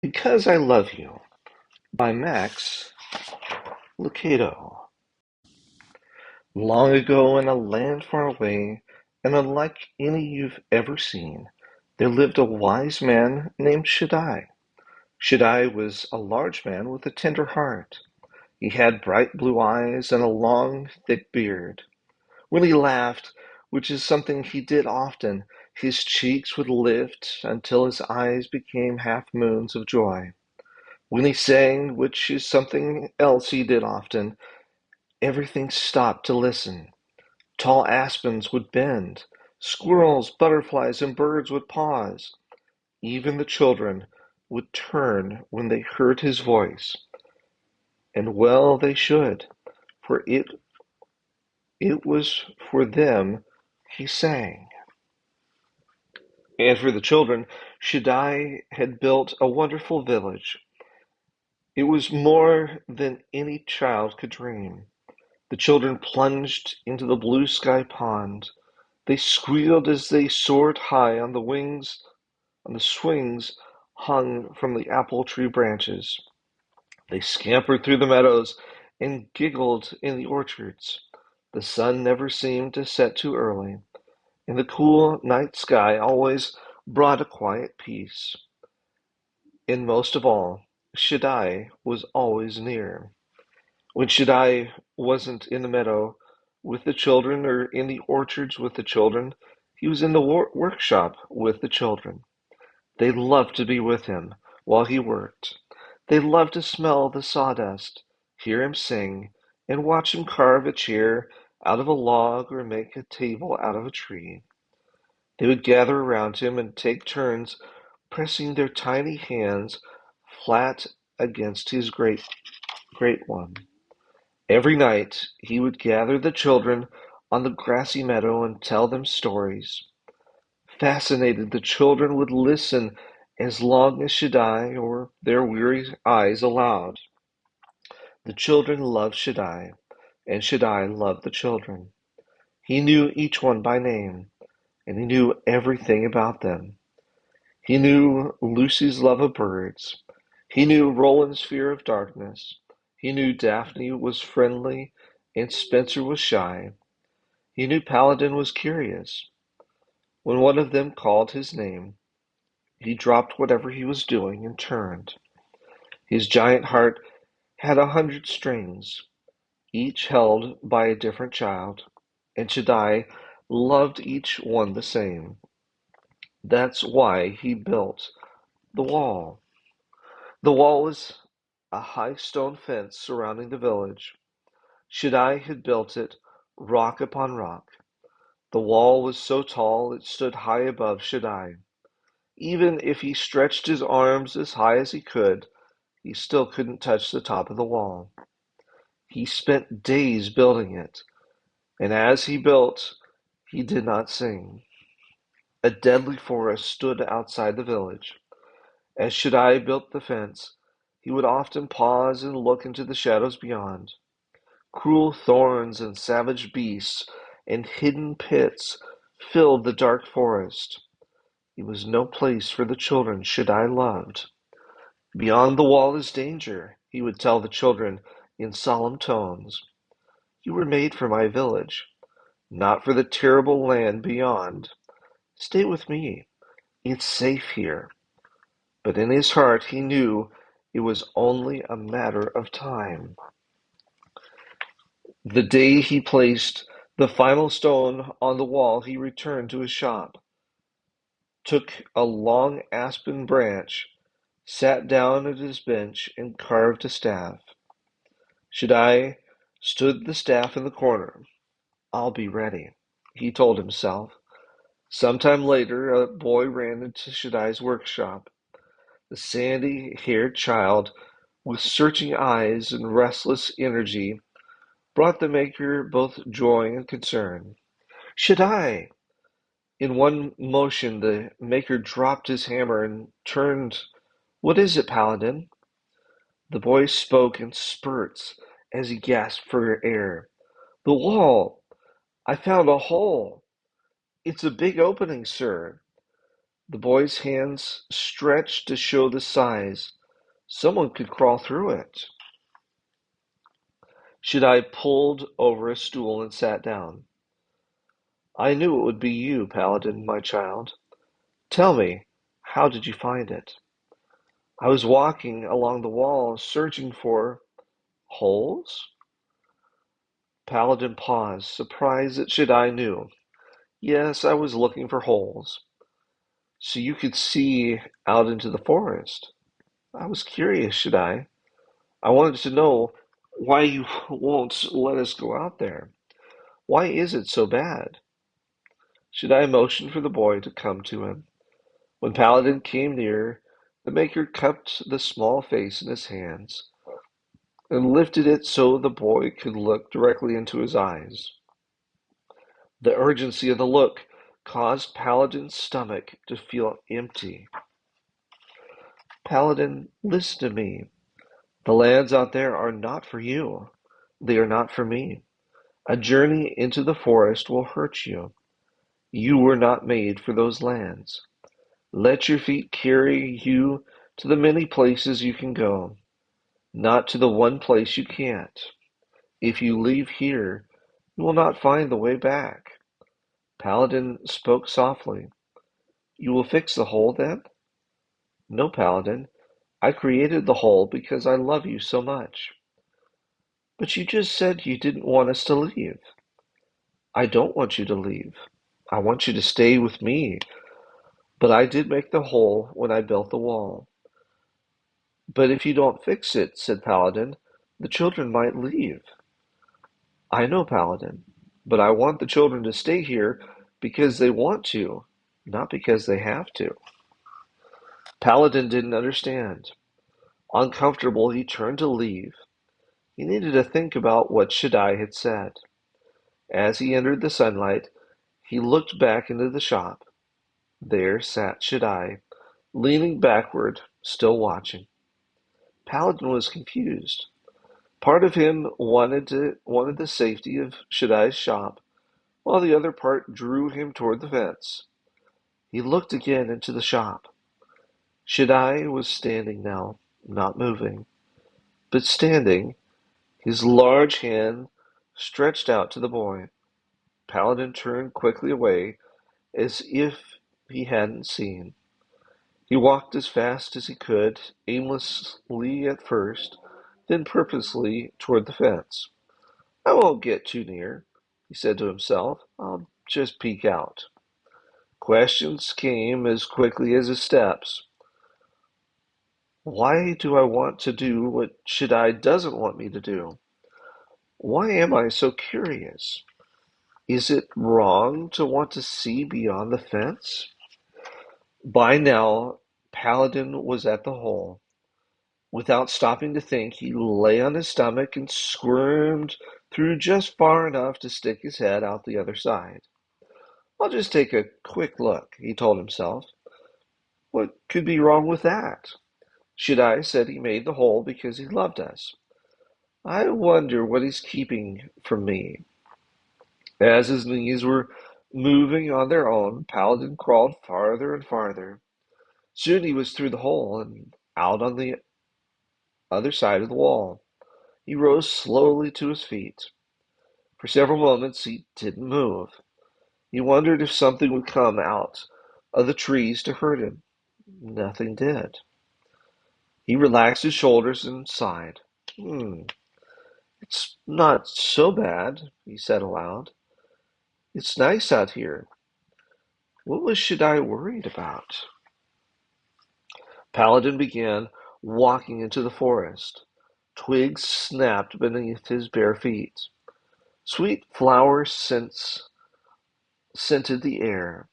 Because I Love You by Max Lucado. Long ago in a land far away, and unlike any you've ever seen, there lived a wise man named Shaddai. Shaddai was a large man with a tender heart. He had bright blue eyes and a long, thick beard. When he laughed, which is something he did often, his cheeks would lift until his eyes became half moons of joy. When he sang, which is something else he did often, everything stopped to listen. Tall aspens would bend, squirrels, butterflies, and birds would pause. Even the children would turn when they heard his voice. And well they should, for it was for them he sang. And for the children, Shaddai had built a wonderful village. It was more than any child could dream. The children plunged into the blue sky pond. They squealed as they soared high on the swings hung from the apple tree branches. They scampered through the meadows and giggled in the orchards. The sun never seemed to set too early, and the cool night sky always brought a quiet peace. And most of all, Shaddai was always near. When Shaddai wasn't in the meadow with the children or in the orchards with the children, he was in the workshop with the children. They loved to be with him while he worked. They loved to smell the sawdust, hear him sing, and watch him carve a chair out of a log or make a table out of a tree. They would gather around him and take turns pressing their tiny hands flat against his great one. Every night he would gather the children on the grassy meadow and tell them stories. Fascinated, the children would listen as long as Shaddai or their weary eyes allowed. The children loved Shaddai, and Shaddai loved the children. He knew each one by name, and he knew everything about them. He knew Lucy's love of birds. He knew Roland's fear of darkness. He knew Daphne was friendly and Spencer was shy. He knew Paladin was curious. When one of them called his name, he dropped whatever he was doing and turned. His giant heart had 100 strings, each held by a different child, and Shaddai loved each one the same. That's why he built the wall. The wall was a high stone fence surrounding the village. Shaddai had built it rock upon rock. The wall was so tall it stood high above Shaddai. Even if he stretched his arms as high as he could, he still couldn't touch the top of the wall. He spent days building it, and as he built, he did not sing. A deadly forest stood outside the village. As Shaddai built the fence, he would often pause and look into the shadows beyond. Cruel thorns and savage beasts and hidden pits filled the dark forest. It was no place for the children Shaddai loved. Beyond the wall is danger, he would tell the children in solemn tones. You were made for my village, not for the terrible land beyond. Stay with me. It's safe here. But in his heart he knew it was only a matter of time. The day he placed the final stone on the wall, he returned to his shop, took a long aspen branch, sat down at his bench, and carved a staff. Shaddai stood the staff in the corner. I'll be ready, he told himself. Sometime later, a boy ran into Shaddai's workshop. The sandy-haired child, with searching eyes and restless energy, brought the maker both joy and concern. Shaddai! In one motion, the maker dropped his hammer and turned. What is it, Paladin? The boy spoke in spurts as he gasped for air. The wall! I found a hole! It's a big opening, sir. The boy's hands stretched to show the size. Someone could crawl through it. Shaddai pulled over a stool and sat down. I knew it would be you, Paladin, my child. Tell me, how did you find it? I was walking along the wall, searching for holes? Paladin paused, surprised that Shaddai knew. Yes, I was looking for holes, so you could see out into the forest. I was curious, Shaddai. I wanted to know why you won't let us go out there. Why is it so bad? Shaddai motioned for the boy to come to him. When Paladin came near, the Maker cupped the small face in his hands and lifted it so the boy could look directly into his eyes. The urgency of the look caused Paladin's stomach to feel empty. Paladin, listen to me. The lands out there are not for you. They are not for me. A journey into the forest will hurt you. You were not made for those lands. Let your feet carry you to the many places you can go, not to the one place you can't. If you leave here, you will not find the way back. Paladin spoke softly. You will fix the hole then? No, Paladin. I created the hole because I love you so much. But you just said you didn't want us to leave. I don't want you to leave. I want you to stay with me. But I did make the hole when I built the wall. But if you don't fix it, said Paladin, the children might leave. I know, Paladin, but I want the children to stay here because they want to, not because they have to. Paladin didn't understand. Uncomfortable, he turned to leave. He needed to think about what Shaddai had said. As he entered the sunlight, he looked back into the shop. There sat Shaddai, leaning backward, still watching. Paladin was confused. Part of him wanted the safety of Shaddai's shop, while the other part drew him toward the fence. He looked again into the shop. Shaddai was standing now, not moving, but standing, his large hand stretched out to the boy. Paladin turned quickly away, as if he hadn't seen. He walked as fast as he could, aimlessly at first, then purposely toward the fence. I won't get too near, he said to himself. I'll just peek out. Questions came as quickly as his steps. Why do I want to do what Shaddai doesn't want me to do? Why am I so curious? Is it wrong to want to see beyond the fence? By now, Paladin was at the hole. Without stopping to think, he lay on his stomach and squirmed through just far enough to stick his head out the other side. I'll just take a quick look, he told himself. What could be wrong with that? Shaddai said he made the hole because he loved us. I wonder what he's keeping from me. As his knees were moving on their own, Paladin crawled farther and farther. Soon he was through the hole and out on the other side of the wall. He rose slowly to his feet. For several moments he didn't move. He wondered if something would come out of the trees to hurt him. Nothing did. He relaxed his shoulders and sighed. It's not so bad, he said aloud. It's nice out here. What was Shaddai worried about? Paladin began walking into the forest. Twigs snapped beneath his bare feet. Sweet flower scents scented the air.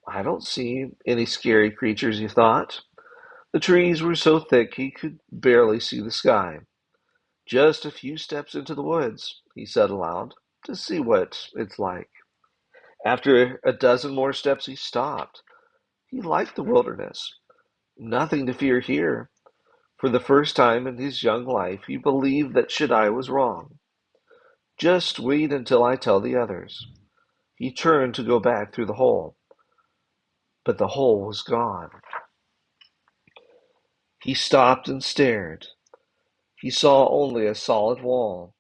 I don't see any scary creatures, he thought. The trees were so thick he could barely see the sky. Just a few steps into the woods, he said aloud, to see what it's like. After a dozen more steps, he stopped. He liked the wilderness. Nothing to fear here. For the first time in his young life, he believed that Shaddai was wrong. Just wait until I tell the others. He turned to go back through the hole. but the hole was gone. He stopped and stared. He saw only a solid wall.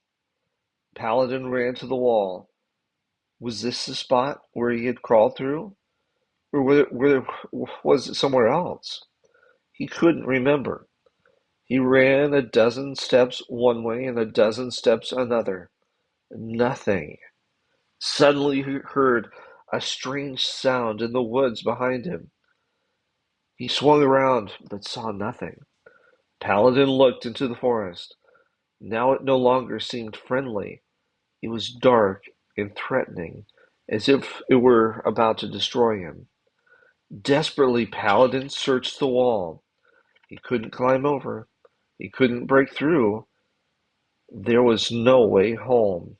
Paladin ran to the wall. Was this the spot where he had crawled through? Or was it somewhere else? He couldn't remember. He ran a dozen steps one way and a dozen steps another. Nothing. Suddenly he heard a strange sound in the woods behind him. He swung around but saw nothing. Paladin looked into the forest. Now it no longer seemed friendly. It was dark and threatening, as if it were about to destroy him. Desperately, Paladin searched the wall. He couldn't climb over. He couldn't break through. There was no way home.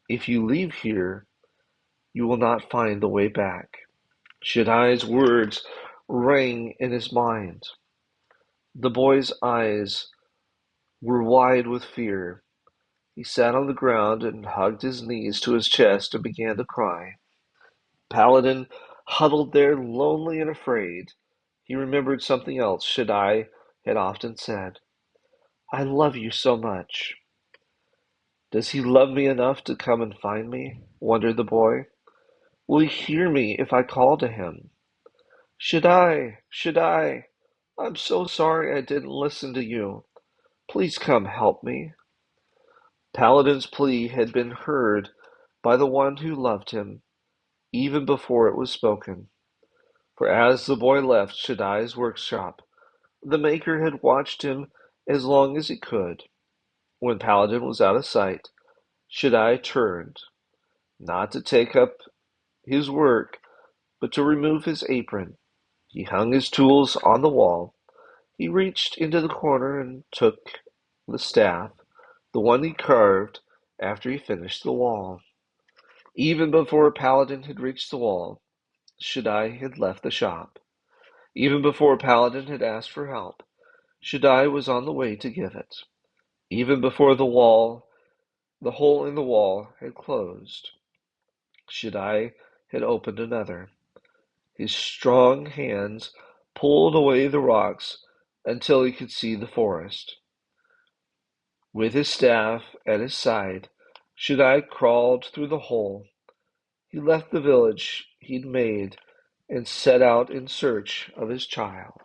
If you leave here, you will not find the way back. Shaddai's words rang in his mind. The boy's eyes were wide with fear. He sat on the ground and hugged his knees to his chest and began to cry. Paladin huddled there lonely and afraid. He remembered something else Shaddai had often said. I love you so much. Does he love me enough to come and find me? Wondered the boy. Will he hear me if I call to him? Shaddai, Shaddai, I'm so sorry I didn't listen to you. Please come help me. Paladin's plea had been heard by the one who loved him, even before it was spoken. For as the boy left Shaddai's workshop, the maker had watched him as long as he could. When Paladin was out of sight, Shaddai turned, not to take up his work, but to remove his apron. He hung his tools on the wall. He reached into the corner and took the staff, the one he carved after he finished the wall. Even before Paladin had reached the wall, Shaddai had left the shop. Even before Paladin had asked for help, Shaddai was on the way to give it. Even before the hole in the wall had closed, Shaddai had opened another. His strong hands pulled away the rocks until he could see the forest. With his staff at his side, Shaddai crawled through the hole. He left the village he'd made and set out in search of his child.